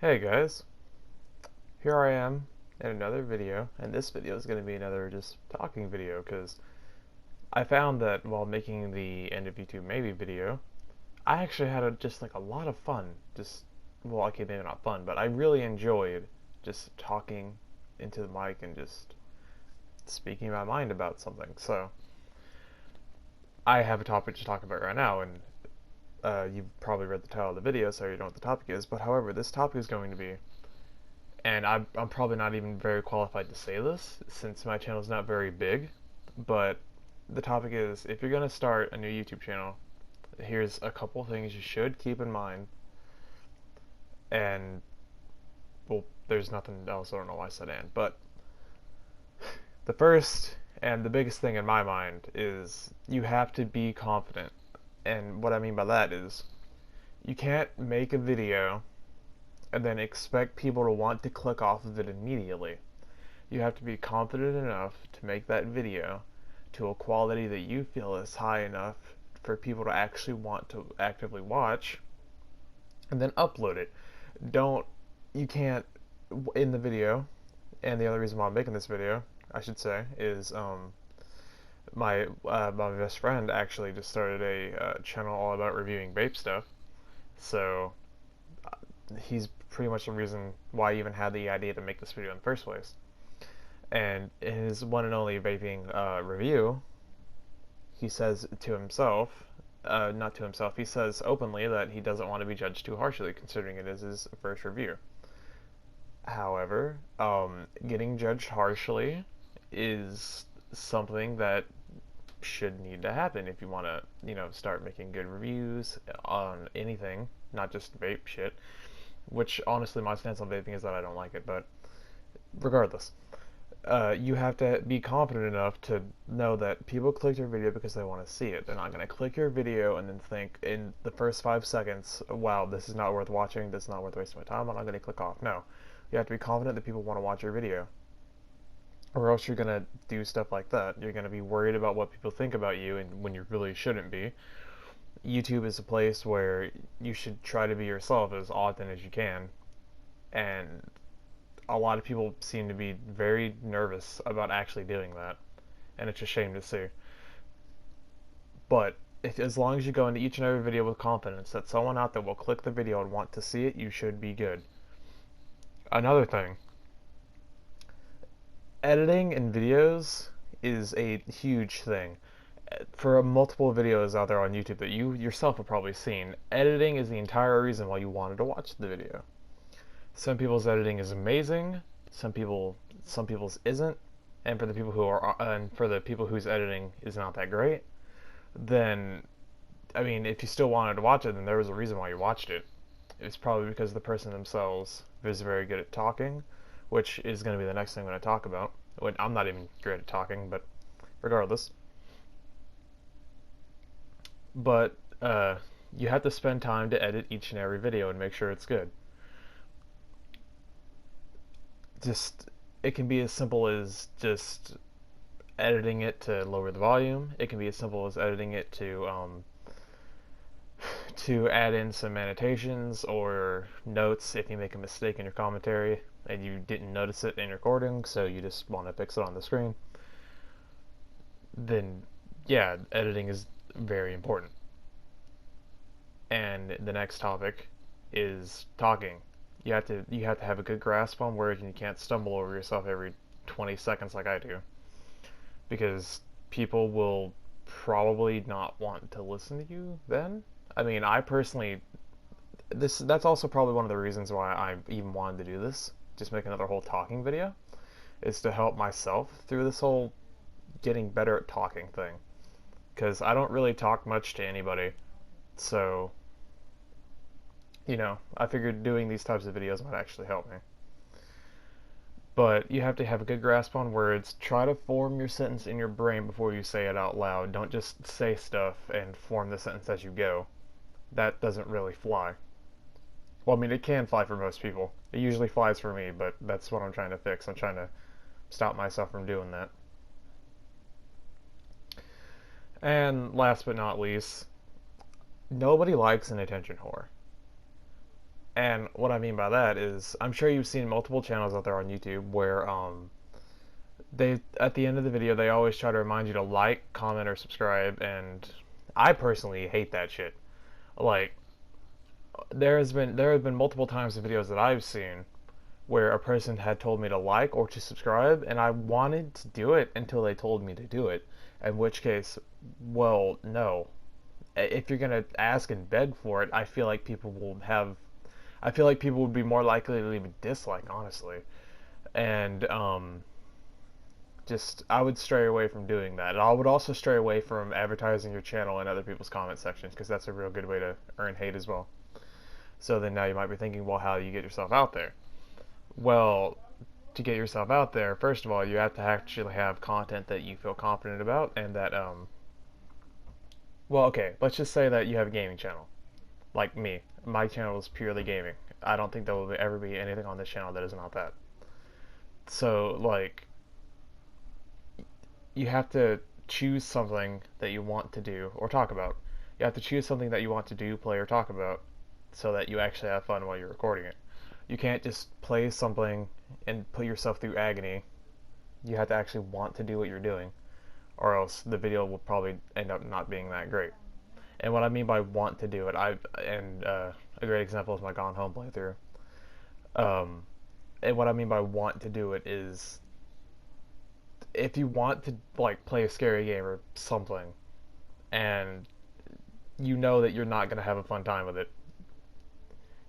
Hey guys, here I am in another video, and this video is going to be another just talking video because I found that while making the end of YouTube maybe video, I actually had just like a lot of fun. Well, okay, maybe not fun, but I really enjoyed just talking into the mic and just speaking my mind about something. So I have a topic to talk about right now, and you've probably read the title of the video, so you know what the topic is. But however, this topic is going to be, and I'm probably not even very qualified to say this since my channel is not very big, but the topic is if you're going to start a new YouTube channel, here's a couple things you should keep in mind. And, well, there's nothing else, I don't know why I said and, but the first and the biggest thing in my mind is you have to be confident. And what I mean by that is you can't make a video and then expect people to want to click off of it immediately. You have to be confident enough to make that video to a quality that you feel is high enough for people to actually want to actively watch, and then upload it. You can't, in the video, and the other reason why I'm making this video, I should say, is my best friend actually just started a channel all about reviewing vape stuff. So he's pretty much the reason why I even had the idea to make this video in the first place. And in his one and only vaping review, he says to himself, not to himself, he says openly that he doesn't want to be judged too harshly, considering it is his first review. However, getting judged harshly is something that should need to happen if you want to, start making good reviews on anything, not just vape shit. Which honestly, my stance on vaping is that I don't like it, but regardless, you have to be confident enough to know that people click your video because they want to see it. They're not going to click your video and then think in the first 5 seconds, wow, this is not worth watching, this is not worth wasting my time, I'm not going to click off. No, you have to be confident that people want to watch your video, or else you're going to do stuff like that. You're going to be worried about what people think about you, and when you really shouldn't be. YouTube is a place where you should try to be yourself as often as you can, and a lot of people seem to be very nervous about actually doing that, and it's a shame to see. But as long as you go into each and every video with confidence that someone out there will click the video and want to see it, you should be good. Another thing, editing in videos is a huge thing. For multiple videos out there on YouTube that you yourself have probably seen, editing is the entire reason why you wanted to watch the video. Some people's editing is amazing, some people's isn't, and for the people whose editing is not that great, then I mean, if you still wanted to watch it, then there was a reason why you watched it. It's probably because the person themselves is very good at talking, which is going to be the next thing I'm going to talk about. I'm not even great at talking, but regardless. But you have to spend time to edit each and every video and make sure it's good. It can be as simple as just editing it to lower the volume. It can be as simple as editing it to add in some annotations or notes if you make a mistake in your commentary and you didn't notice it in recording, so you just want to fix it on the screen. Then yeah, editing is very important. And the next topic is talking. You have to have a good grasp on words, and you can't stumble over yourself every 20 seconds like I do, because people will probably not want to listen to you then. I mean, I personally, that's also probably one of the reasons why I even wanted to do this, just make another whole talking video, is to help myself through this whole getting better at talking thing, because I don't really talk much to anybody. So I figured doing these types of videos might actually help me. But you have to have a good grasp on words. Try to form your sentence in your brain before you say it out loud. Don't just say stuff and form the sentence as you go. That doesn't really fly. Well, I mean, it can fly for most people. It usually flies for me, but that's what I'm trying to fix. I'm trying to stop myself from doing that. And last but not least, nobody likes an attention whore. And what I mean by that is, I'm sure you've seen multiple channels out there on YouTube where they at the end of the video they always try to remind you to like, comment, or subscribe, and I personally hate that shit. Like there have been multiple times in videos that I've seen where a person had told me to like or to subscribe, and I wanted to do it until they told me to do it. In which case, well, no. If you're gonna ask and beg for it, I feel like people would be more likely to leave a dislike, honestly. And just I would stray away from doing that. And I would also stray away from advertising your channel in other people's comment sections because that's a real good way to earn hate as well. So then now you might be thinking, well, how do you get yourself out there? Well, to get yourself out there, first of all, you have to actually have content that you feel confident about and that well, okay, let's just say that you have a gaming channel. Like me. My channel is purely gaming. I don't think there will ever be anything on this channel that is not that. So, like, you have to choose something that you want to do or talk about. You have to choose something that you want to do, play, or talk about so that you actually have fun while you're recording it. You can't just play something and put yourself through agony. You have to actually want to do what you're doing, or else the video will probably end up not being that great. And what I mean by want to do it, a great example is my Gone Home playthrough. Um, and what I mean by want to do it is, if you want to like play a scary game or something, and you know that you're not gonna have a fun time with it,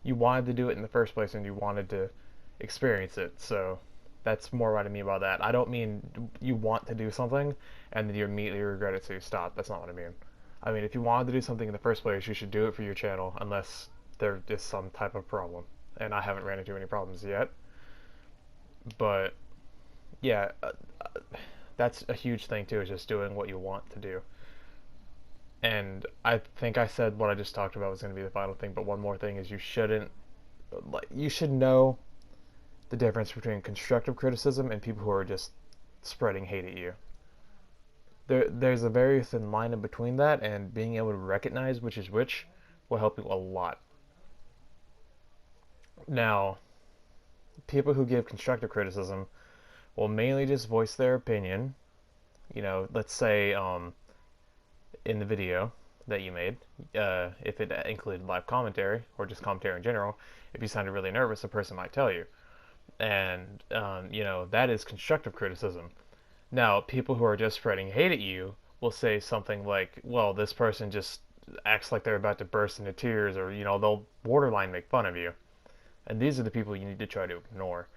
you wanted to do it in the first place and you wanted to experience it. So that's more what I mean by that. I don't mean you want to do something and then you immediately regret it, so you stop. That's not what I mean. I mean, if you wanted to do something in the first place, you should do it for your channel, unless there is some type of problem. And I haven't ran into any problems yet. But yeah, that's a huge thing too, is just doing what you want to do. And I think I said what I just talked about was going to be the final thing, but one more thing is you should know the difference between constructive criticism and people who are just spreading hate at you. There's a very thin line in between that, and being able to recognize which is which will help you a lot. Now, people who give constructive criticism will mainly just voice their opinion. You know, let's say in the video that you made, if it included live commentary or just commentary in general, if you sounded really nervous, a person might tell you. And, you know, that is constructive criticism. Now, people who are just spreading hate at you will say something like, well, this person just acts like they're about to burst into tears, or, you know, they'll borderline make fun of you. And these are the people you need to try to ignore.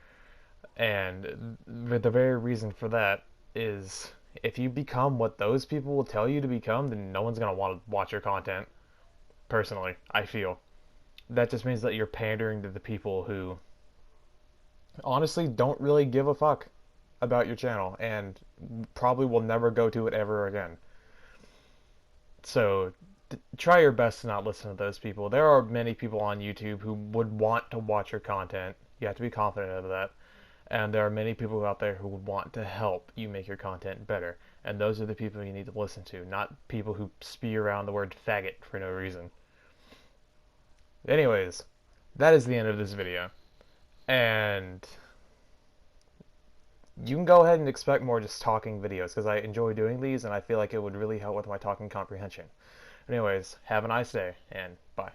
And the very reason for that is, if you become what those people will tell you to become, then no one's going to want to watch your content. Personally, I feel. That just means that you're pandering to the people who honestly don't really give a fuck about your channel and probably will never go to it ever again. So try your best to not listen to those people. There are many people on YouTube who would want to watch your content. You have to be confident of that. And there are many people out there who would want to help you make your content better. And those are the people you need to listen to, not people who spew around the word faggot for no reason. Anyways, that is the end of this video. And you can go ahead and expect more just talking videos, because I enjoy doing these and I feel like it would really help with my talking comprehension. Anyways, have a nice day, and bye.